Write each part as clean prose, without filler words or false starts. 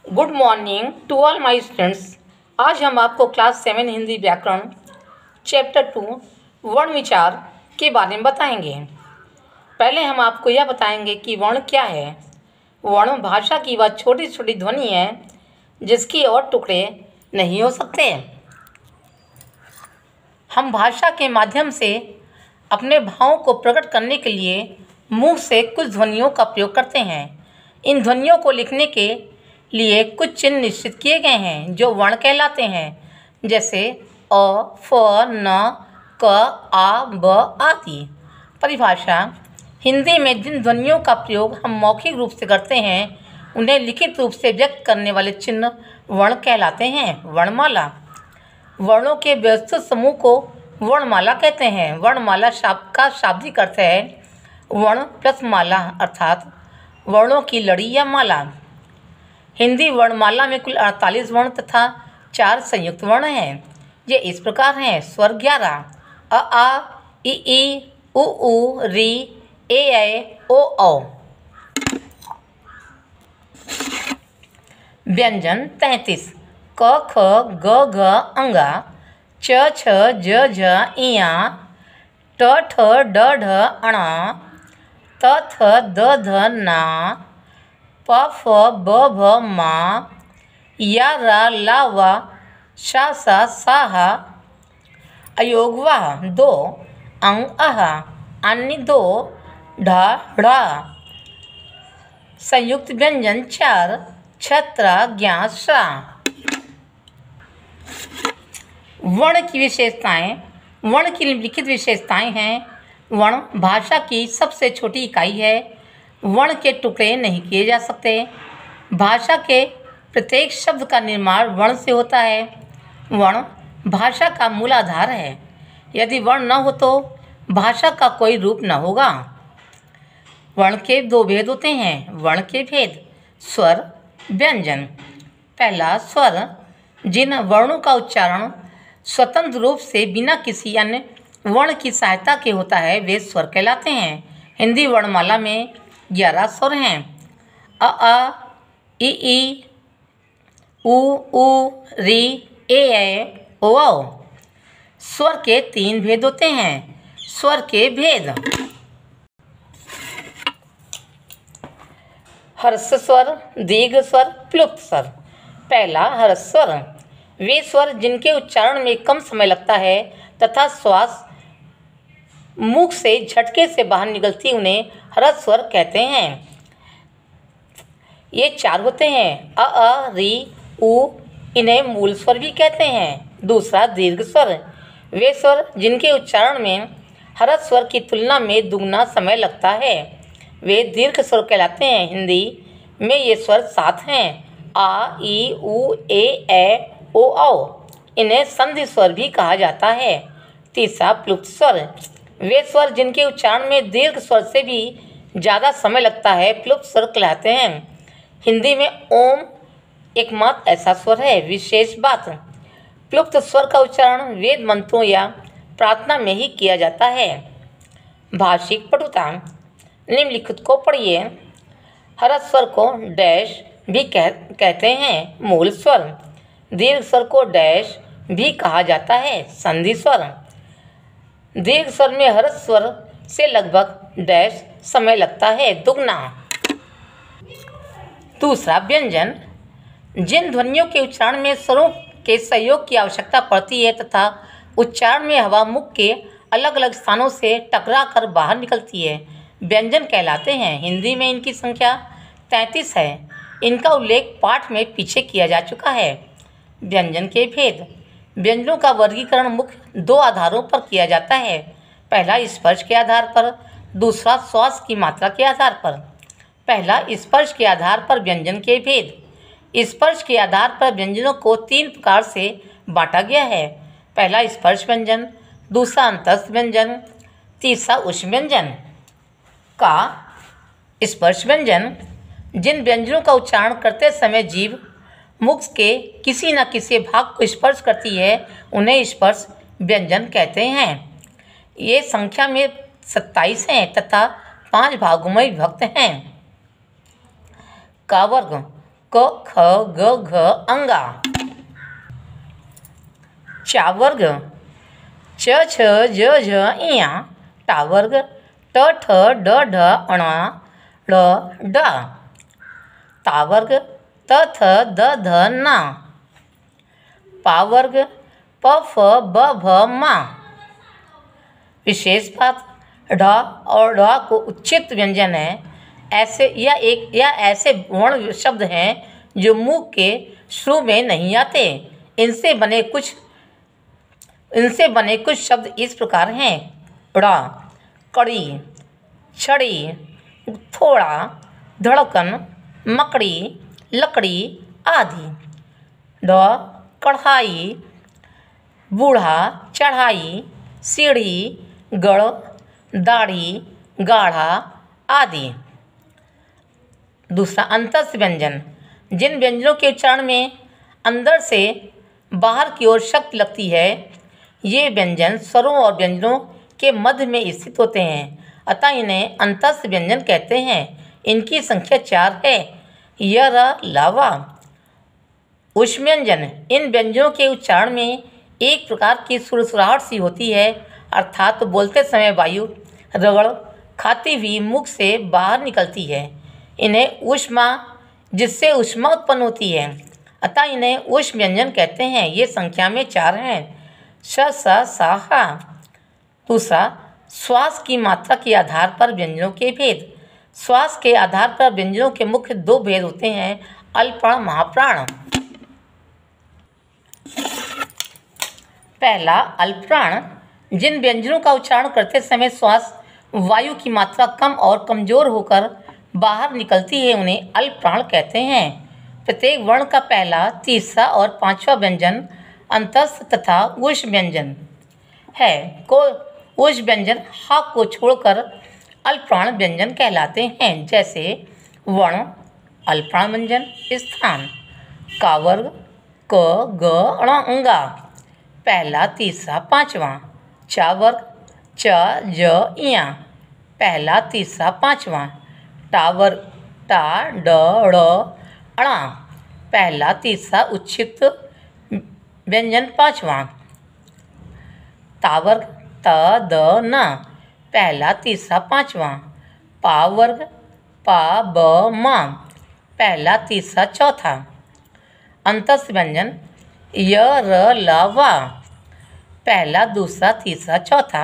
Good morning to all my students. आज हम आपको क्लास 7 हिंदी व्याकरण चैप्टर 2 वर्ण विचार के बारे में बताएंगे। पहले हम आपको यह बताएंगे कि वर्ण क्या है। वर्ण भाषा की वह छोटी छोटी ध्वनि है जिसके और टुकड़े नहीं हो सकते। हम भाषा के माध्यम से अपने भावों को प्रकट करने के लिए मुंह से कुछ ध्वनियों का प्रयोग करते हैं। इन ध्वनियों को लिखने के लिए कुछ चिन्ह निश्चित किए गए हैं जो वर्ण कहलाते हैं, जैसे अ, फ, न, क, आ, ब आदि। परिभाषा: हिंदी में जिन ध्वनियों का प्रयोग हम मौखिक रूप से करते हैं उन्हें लिखित रूप से व्यक्त करने वाले चिन्ह वर्ण कहलाते हैं। वर्णमाला: वर्णों के व्यवस्थित समूह को वर्णमाला कहते हैं। वर्णमाला शब्द का शाब्दिक अर्थ है वर्ण प्लस माला, अर्थात वर्णों की लड़ी या माला। हिंदी वर्णमाला में कुल 48 वर्ण तथा 4 संयुक्त वर्ण हैं। ये इस प्रकार हैं: स्वर 11 अ, आ, ई, उ, री, ए, ओ, औ। व्यंजन 33 क, ख, ग, घ, अंगा, च, छ, ज, झ, इया, ट, ठ, ड, ढ, अणा, त, थ, द, ध, ना, प, फ, ब, भ, मा, या, रा, ला, वा, शा, सा, साहा, अयोग वाह 2, अंग आहा, अन्य 2, ढा, ढ़ा। संयुक्त व्यंजन 4 छत्रा, ज्ञा, श्रा। वर्ण की विशेषताएं। वर्ण की निम्नलिखित विशेषताएं हैं। वर्ण भाषा की सबसे छोटी इकाई है। वर्ण के टुकड़े नहीं किए जा सकते। भाषा के प्रत्येक शब्द का निर्माण वर्ण से होता है। वर्ण भाषा का मूल आधार है। यदि वर्ण न हो तो भाषा का कोई रूप न होगा। वर्ण के 2 भेद होते हैं। वर्ण के भेद: स्वर, व्यंजन। पहला, स्वर। जिन वर्णों का उच्चारण स्वतंत्र रूप से बिना किसी अन्य वर्ण की सहायता के होता है वे स्वर कहलाते हैं। हिंदी वर्णमाला में 11 स्वर हैं। अ, ई, उ, री, ए, ओ, औ। स्वर के 3 भेद होते हैं। स्वर के भेद: हर्ष स्वर, दीर्घ स्वर, प्लुप्त स्वर। पहला, हर्ष स्वर। वे स्वर जिनके उच्चारण में कम समय लगता है तथा श्वास मुख से झटके से बाहर निकलती उन्हें हर्ष स्वर कहते हैं। ये 4 होते हैं: अ, री, उ, इन्हें मूल स्वर भी कहते हैं। दूसरा, दीर्घ स्वर। वे स्वर जिनके उच्चारण में हर्ष स्वर की तुलना में दुगना समय लगता है वे दीर्घ स्वर कहलाते हैं। हिंदी में ये स्वर 7 हैं: आ, ई, उ, ए, ओ, औ। इन्हें संधि स्वर भी कहा जाता है। तीसरा, प्लुप्त स्वर। वे स्वर जिनके उच्चारण में दीर्घ स्वर से भी ज़्यादा समय लगता है प्लुप्त स्वर कहलाते हैं। हिंदी में ओम एकमात्र ऐसा स्वर है। विशेष बात: प्लुप्त स्वर का उच्चारण वेद मंत्रों या प्रार्थना में ही किया जाता है। भाषिक पटुता। निम्नलिखित को पढ़िए। हर्ष स्वर को डैश भी कहते हैं। मूल स्वर। दीर्घ स्वर को डैश भी कहा जाता है। संधि स्वर। दीर्घ स्वर में हर्ष स्वर से लगभग डैश समय लगता है, दुगना। दूसरा, व्यंजन। जिन ध्वनियों के उच्चारण में स्वरों के सहयोग की आवश्यकता पड़ती है तथा उच्चारण में हवा मुख के अलग अलग स्थानों से टकरा कर बाहर निकलती है व्यंजन कहलाते हैं। हिंदी में इनकी संख्या 33 है। इनका उल्लेख पाठ में पीछे किया जा चुका है। व्यंजन के भेद: व्यंजनों का वर्गीकरण मुख्य 2 आधारों पर किया जाता है। पहला, स्पर्श के आधार पर, दूसरा, श्वास की मात्रा के आधार पर। पहला, स्पर्श के आधार पर व्यंजन के भेद। स्पर्श के आधार पर व्यंजनों को 3 प्रकार से बांटा गया है। पहला, स्पर्श व्यंजन, दूसरा, अंतस्थ व्यंजन, तीसरा, उष्म व्यंजन। का स्पर्श व्यंजन: जिन व्यंजनों का उच्चारण करते समय जीभ मुख के किसी न किसी भाग को स्पर्श करती है उन्हें स्पर्श व्यंजन कहते हैं। ये संख्या में 27 हैं तथा 5 भागों में विभक्त हैं। का वर्ग: क ख ग घ अंगा। चा वर्ग च छ ज झ इया टा वर्ग ट ठ ड ढ अणा ड़ ड। ता वर्ग त थ द ध ना। पा वर्ग प फ ब भ मा। विशेष बात ढ और ढ को उच्चित व्यंजन है। ऐसे वर्ण शब्द हैं जो मुंह के शुरू में नहीं आते। इनसे बने कुछ शब्द इस प्रकार हैं: ड़ा, कड़ी, छड़ी, थोड़ा, धड़कन, मकड़ी, लकड़ी आदि। ड, कढ़ाई, बूढ़ा, चढ़ाई, सीढ़ी, गढ़, दाढ़ी, गाढ़ा आदि। दूसरा, अंतस्थ व्यंजन। जिन व्यंजनों के उच्चारण में अंदर से बाहर की ओर शक्ति लगती है, ये व्यंजन स्वरों और व्यंजनों के मध्य में स्थित होते हैं, अतः इन्हें अंतस्थ व्यंजन कहते हैं। इनकी संख्या 4 है। य, र, ला, वा। उष्म व्यंजन। इन व्यंजनों के उच्चारण में एक प्रकार की सुरसुराहट सी होती है, अर्थात बोलते समय वायु रगड़ खाती हुई मुख से बाहर निकलती है। इन्हें ऊष्मा, जिससे ऊष्मा उत्पन्न होती है, अतः इन्हें ऊष्म व्यंजन कहते हैं। ये संख्या में 4 हैं। श, स, सा, हा। दूसरा, श्वास की मात्रा के आधार पर व्यंजनों के भेद। श्वास के आधार पर व्यंजनों के मुख्य 2 भेद होते हैं: अल्पप्राण, महाप्राण। पहला, अल्पप्राण। जिन व्यंजनों का उच्चारण करते समय श्वास वायु की मात्रा कम और कमजोर होकर बाहर निकलती है, उन्हें अल्पप्राण कहते हैं। प्रत्येक वर्ण का पहला, तीसरा और 5वां व्यंजन अंतस्थ तथा ऊष्म व्यंजन है। ऊष्म व्यंजन हा को छोड़कर अल्पप्राण व्यंजन कहलाते हैं। जैसे वर्ण अल्पप्राण व्यंजन। स्थान का वर्ग क, ग, ण, अंगा पहला, तीसरा, 5वां। चा वर्ग च, ज, इया पहला, तीसरा, 5वां। टा वर्ग टा, ड, ड़, अणा पहला, तीसरा उच्चित व्यंजन 5वां। ता वर्ग त, द, न पहला, तीसरा, 5वां। पा वर्ग पा, ब, मा पहला, तीसरा, चौथा। अंतस्थ व्यंजन य, र, ला, वा पहला, दूसरा, तीसरा, चौथा।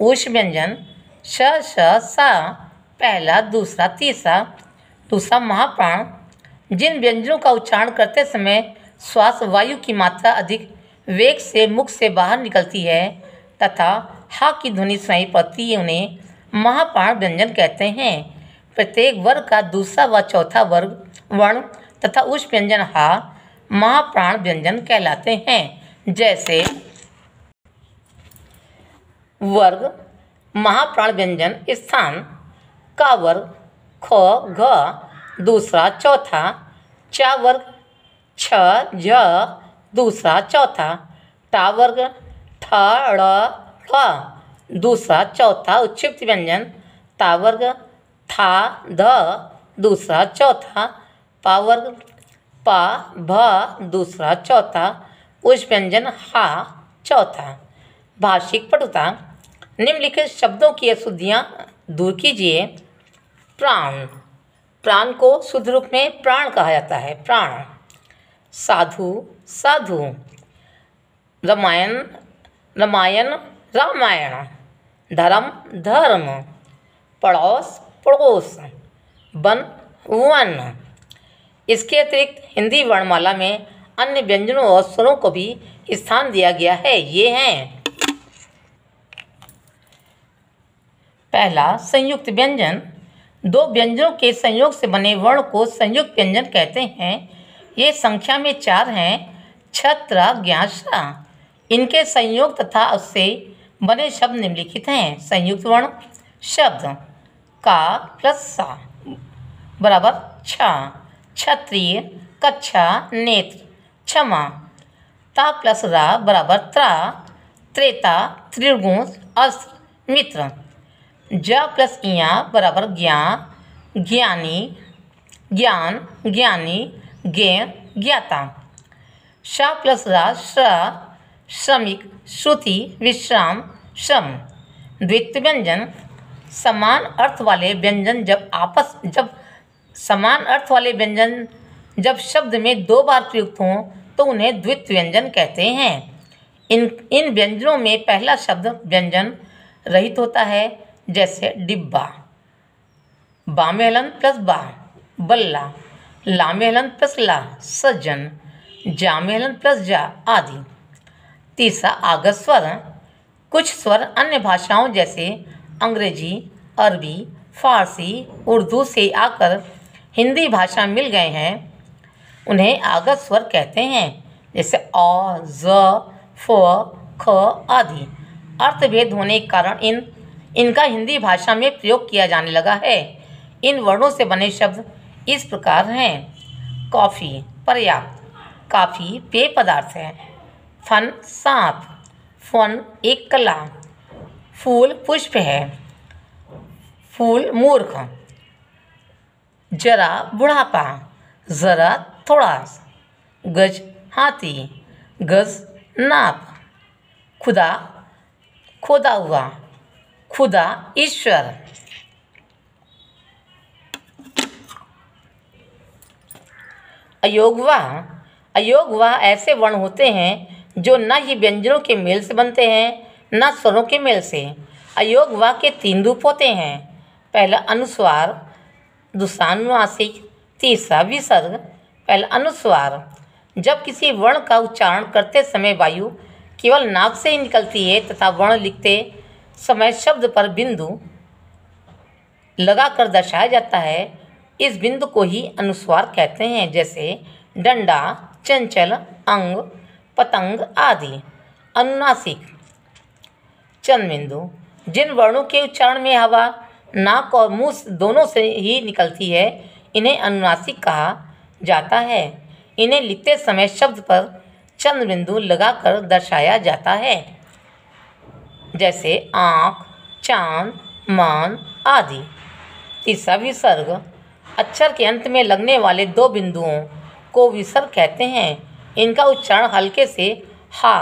ऊष्म व्यंजन श, श, सा पहला, दूसरा, तीसरा। दूसरा, महाप्राण। जिन व्यंजनों का उच्चारण करते समय श्वास वायु की मात्रा अधिक वेग से मुख से बाहर निकलती है तथा हा की ध्वनि सुनाई पड़ती है, उन्हें महाप्राण व्यंजन कहते हैं। प्रत्येक वर्ग का दूसरा व चौथा वर्ण तथा ऊष्म व्यंजन हा महाप्राण व्यंजन कहलाते हैं। जैसे वर्ग महाप्राण व्यंजन। स्थान का वर्ग ख, घ दूसरा, चौथा। चा वर्ग छ, झ दूसरा, चौथा। टा वर्ग ठ, ड़, फ दूसरा, चौथा उच्चित व्यंजन। ता वर्ग था, ध दूसरा, चौथा। पा वर्ग पा, भ दूसरा, चौथा। उच्च व्यंजन हा चौथा। भाषिक पटुता। निम्नलिखित शब्दों की अशुद्धियाँ दूर कीजिए। प्राण। प्राण को शुद्ध रूप में प्राण कहा जाता है। प्राण। साधु, साधु। रामायण, रामायण, रामायण। धर्म, धर्म। पड़ोस, पड़ोस। One, one. इसके अतिरिक्त हिंदी वर्णमाला में अन्य व्यंजनों और स्वरों को भी स्थान दिया गया है। ये हैं: पहला, संयुक्त व्यंजन। 2 व्यंजनों के संयोग से बने वर्ण को संयुक्त व्यंजन कहते हैं। ये संख्या में 4 हैं। छत्र, ज्ञासा। इनके संयोग तथा उससे बने शब्द निम्नलिखित हैं। संयुक्त वर्ण शब्द का प्लस सा बराबर छ। क्षत्रिय, कक्षा, नेत्र, क्षमा। ता प्लस रा बराबर त्रा, त्रेता, त्रिगुण, अस्त्र, मित्र। ज प्लस इया बराबर ज्ञा, ज्ञानी, ज्ञान, ज्ञानी, ज्ञ ज्ञाता। श प्लस रा श्रा श्रमिक श्रुति विश्राम श्रम। द्वित्व व्यंजन समान अर्थ वाले व्यंजन जब समान अर्थ वाले व्यंजन जब शब्द में दो बार प्रयुक्त हों तो उन्हें द्वित्व व्यंजन कहते हैं। इन व्यंजनों में पहला शब्द व्यंजन रहित होता है, जैसे डिब्बा, बा में हलन प्लस बा बल्ला, ला में हलन प्लस ला सज्जन, जा में हलन प्लस जा आदि। तीसरा आगत स्वर। कुछ स्वर अन्य भाषाओं जैसे अंग्रेजी, अरबी, फारसी, उर्दू से आकर हिंदी भाषा मिल गए हैं, उन्हें आगत स्वर कहते हैं, जैसे अ, ज, फ, ख आदि। अर्थभेद होने के कारण इनका हिंदी भाषा में प्रयोग किया जाने लगा है। इन वर्णों से बने शब्द इस प्रकार हैं। कॉफ़ी पर्याप्त, काफ़ी पेय पदार्थ है। फन सांप, फन एक कला। फूल पुष्प है, फूल मूर्ख। जरा बुढ़ापा, जरा थोड़ा। गज हाथी, गज नाप। खुदा खोदा हुआ, खुदा ईश्वर। अयोगवाह। अयोगवाह ऐसे वर्ण होते हैं जो न ही व्यंजनों के मेल से बनते हैं न स्वरों के मेल से। अयोगवाह के 3 रूप होते हैं। पहला अनुस्वार, दूसरा अनुनासिक, तीसरा विसर्ग। पहला अनुस्वार। जब किसी वर्ण का उच्चारण करते समय वायु केवल नाक से ही निकलती है तथा वर्ण लिखते समय शब्द पर बिंदु लगाकर दर्शाया जाता है, इस बिंदु को ही अनुस्वार कहते हैं, जैसे डंडा, चंचल, अंग, पतंग आदि। अनुनासिक चंद बिंदु। जिन वर्णों के उच्चारण में हवा नाक और मुंह दोनों से ही निकलती है, इन्हें अनुनासिक कहा जाता है। इन्हें लिखते समय शब्द पर चंद बिंदु लगाकर दर्शाया जाता है, जैसे आँख, चांद, मान आदि। तीसरा विसर्ग। अक्षर के अंत में लगने वाले 2 बिंदुओं को विसर्ग कहते हैं। इनका उच्चारण हल्के से हा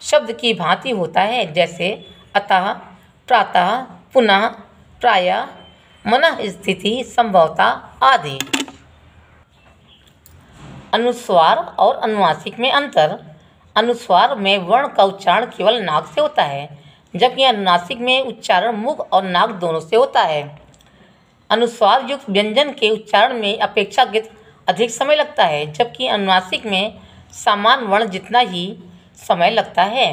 शब्द की भांति होता है, जैसे अतः, प्रातः, पुनः, प्रायः, मनः स्थिति, संभवतः आदि। अनुस्वार और अनुनासिक में अंतर। अनुस्वार में वर्ण का उच्चारण केवल नाक से होता है, जबकि अनुनासिक में उच्चारण मुख और नाक दोनों से होता है। अनुस्वार युक्त व्यंजन के उच्चारण में अपेक्षाकृत अधिक समय लगता है, जबकि अनुनासिक में समान वर्ण जितना ही समय लगता है।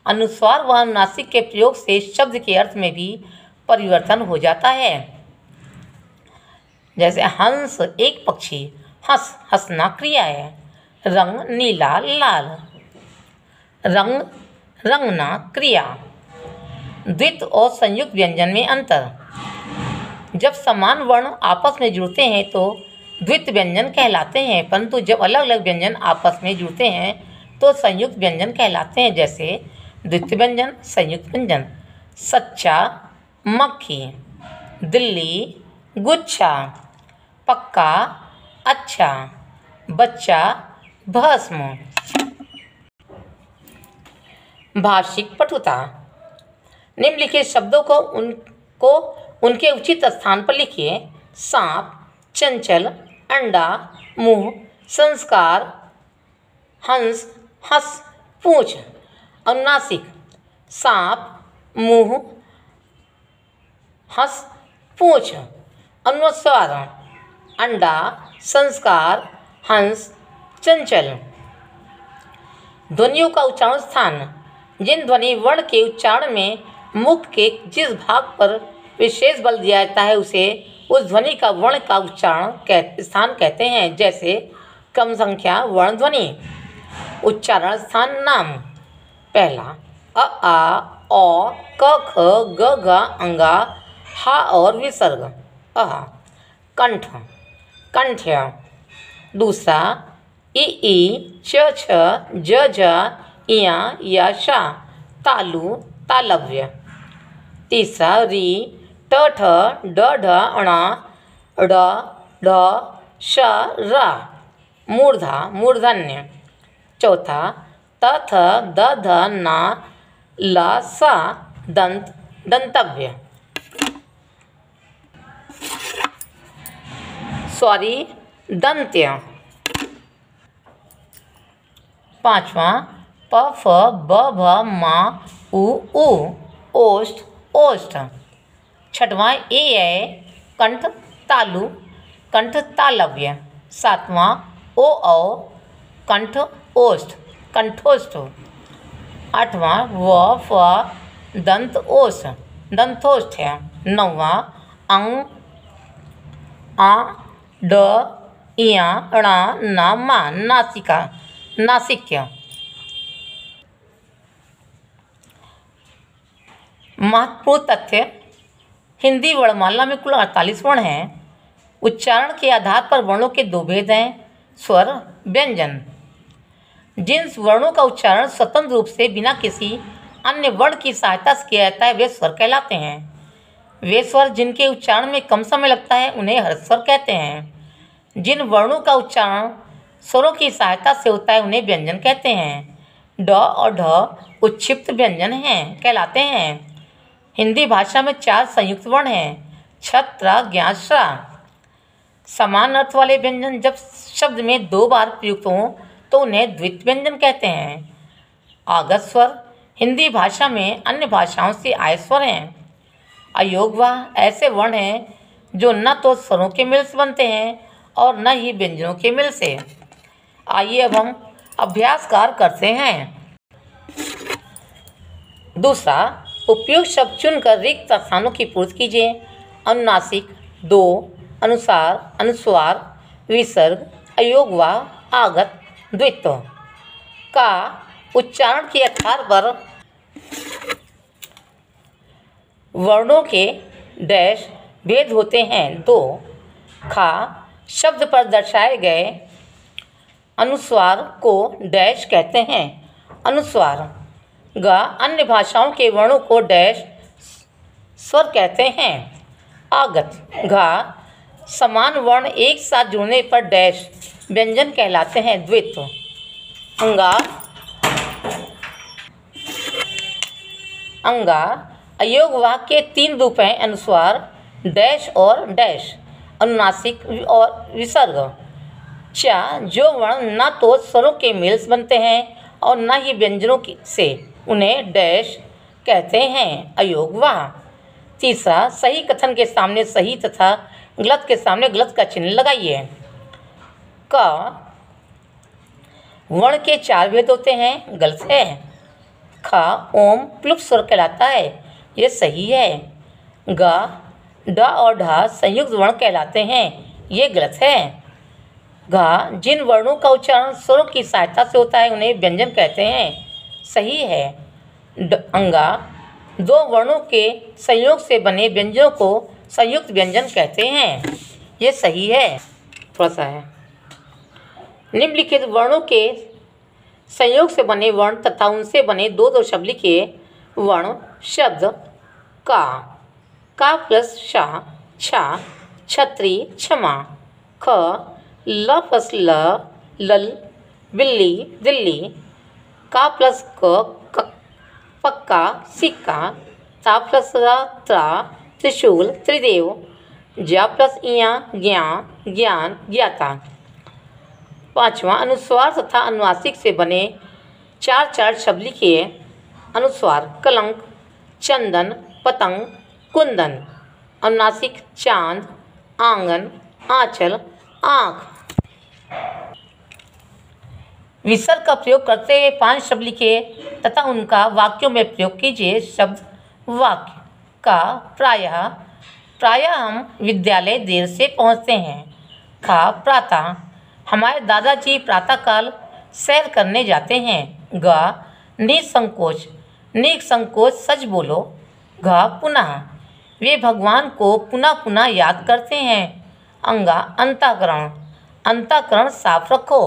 अनुस्वार व अनुनासिक के प्रयोग से शब्द के अर्थ में भी परिवर्तन हो जाता है, जैसे हंस एक पक्षी, हंस हंसना क्रिया है। रंग नीला लाल, रंग रंगना क्रिया। द्वित्व और संयुक्त व्यंजन में अंतर। जब समान वर्ण आपस में जुड़ते हैं तो द्वित्व व्यंजन कहलाते हैं, परंतु जब अलग अलग व्यंजन आपस में जुड़ते हैं तो संयुक्त व्यंजन कहलाते हैं, जैसे द्वित्व व्यंजन, संयुक्त व्यंजन। सच्चा मक्खी, दिल्ली गुच्छा, पक्का अच्छा, बच्चा भस्म। भाषिक पटुता। निम्नलिखित शब्दों को उनके उचित स्थान पर लिखिए। सांप, चंचल, अंडा, मुंह, संस्कार, हंस, हंस, पूंछ। अनुनासिक सांप, मुंह, हंस, पूंछ। अनुस्वार अंडा, संस्कार, हंस, चंचल। ध्वनियों का उच्चारण स्थान। जिन ध्वनि वर्ण के उच्चारण में मुख के जिस भाग पर विशेष बल दिया जाता है उसे उस ध्वनि का वर्ण का उच्चारण स्थान कहते हैं, जैसे कम संख्या वर्ण ध्वनि। उच्चारण स्थान नाम। पहला अ आ औ क ख ग घ अंगा हा और विसर्ग अह। कंठ कंठ्य। दूसरा इ ई च छ ज झ इया या शा तालु तालव्य। तीसरा री ट ठ ड ढ अणा ड़ ढ श रा मूर्धा मूर्धन्य। चौथा त थ द ध न ल स दंत दंतव्य। सॉरी दंत्य। पांचवा प फ ब भ म उ ऊ ओष्ठ ओष्ठ। छठवां ए कंठ तालु कंठ तालव्य। सातवां ओ औ कंठ ओष्ठ कंठोष्ठ। आठवां व फ दंत ओष्ठ दंतोष्ठ। नौवां अंग आ ड इया ण न मा नासिका नासिक्य। महत्वपूर्ण तथ्य। हिंदी वर्णमाला में कुल 48 वर्ण हैं। उच्चारण के आधार पर वर्णों के दो भेद हैं, स्वर व्यंजन। जिन वर्णों का उच्चारण स्वतंत्र रूप से बिना किसी अन्य वर्ण की सहायता से किया जाता है वे स्वर कहलाते हैं। वे स्वर जिनके उच्चारण में कम समय लगता है उन्हें हर्ष स्वर कहते हैं। जिन वर्णों का उच्चारण स्वरों की सहायता से होता है उन्हें व्यंजन कहते हैं। ड और ढ उच्छिप्त व्यंजन हैं कहलाते हैं। हिंदी भाषा में 4 संयुक्त वर्ण हैं, छ त्र ज्ञ श्र। समान अर्थ वाले व्यंजन जब शब्द में 2 बार प्रयुक्त हों तो उन्हें द्वित्व व्यंजन कहते हैं। आगत स्वर हिंदी भाषा में अन्य भाषाओं से आए स्वर हैं। अयोगवाह ऐसे वर्ण हैं जो न तो स्वरों के मेल से बनते हैं और न ही व्यंजनों के मेल से। आइए अब हम अभ्यास कार्य करते हैं। दूसरा, उपयुक्त शब्द चुनकर रिक्त स्थानों की पूर्ति कीजिए। अनुनासिक 2, अनुसार अनुस्वार, विसर्ग, अयोगवाह, आगत, द्वित्व। का उच्चारण के आधार पर वर्णों के डैश भेद होते हैं। 2, खा शब्द पर दर्शाए गए अनुस्वार को डैश कहते हैं, अनुस्वार। ग अन्य भाषाओं के वर्णों को डैश स्वर कहते हैं, आगत। घा समान वर्ण एक साथ जुड़ने पर डैश व्यंजन कहलाते हैं, द्वित्व। अंगा अंगा अयोगवाह के 3 रूप हैं, अनुस्वार, डैश और डैश, अनुनासिक और विसर्ग। चा जो वर्ण न तो स्वरों के मेल से बनते हैं और न ही व्यंजनों से उन्हें डैश कहते हैं, अयोगवाह। तीसरा, सही कथन के सामने सही तथा गलत के सामने गलत का चिन्ह लगाइए। क वर्ण के 4 भेद होते हैं, गलत है। ख ओम प्लुप्त स्वर कहलाता है, ये सही है। ग ड और ढ संयुक्त वर्ण कहलाते हैं, ये गलत है। घ जिन वर्णों का उच्चारण स्वरों की सहायता से होता है उन्हें व्यंजन कहते हैं, सही है। अंगा 2 वर्णों के संयोग से बने व्यंजनों को संयुक्त व्यंजन कहते हैं, ये सही है। थोड़ा सा है। निम्नलिखित वर्णों के संयोग से बने वर्ण तथा उनसे बने 2 शब्द लिखिए। वर्ण शब्द का प्लस शा छा छत्री क्षमा। ख ल प्लस ल लल बिल्ली दिल्ली। का प्लस क पक्का सिक्का। ता प्लस रा त्रा त्रिशूल त्रिदेव। ज्या प्लस इया ज्ञा ज्ञान ज्ञाता। पांचवा, अनुस्वार तथा अनुनासिक से बने 4 शब्द लिखिए। अनुस्वार कलंक चंदन पतंग कुंदन। अनुनासिक चांद आंगन आंचल आँख। विसर्ग का प्रयोग करते हुए 5 शब्द लिखिए तथा उनका वाक्यों में प्रयोग कीजिए। शब्द वाक्य का प्रायः हम विद्यालय देर से पहुंचते हैं। खा प्रातः हमारे दादाजी प्रातःकाल सैर करने जाते हैं। ग निसंकोच सच बोलो। घ पुनः वे भगवान को पुनः पुनः याद करते हैं। अंगा अंतःकरण साफ रखो।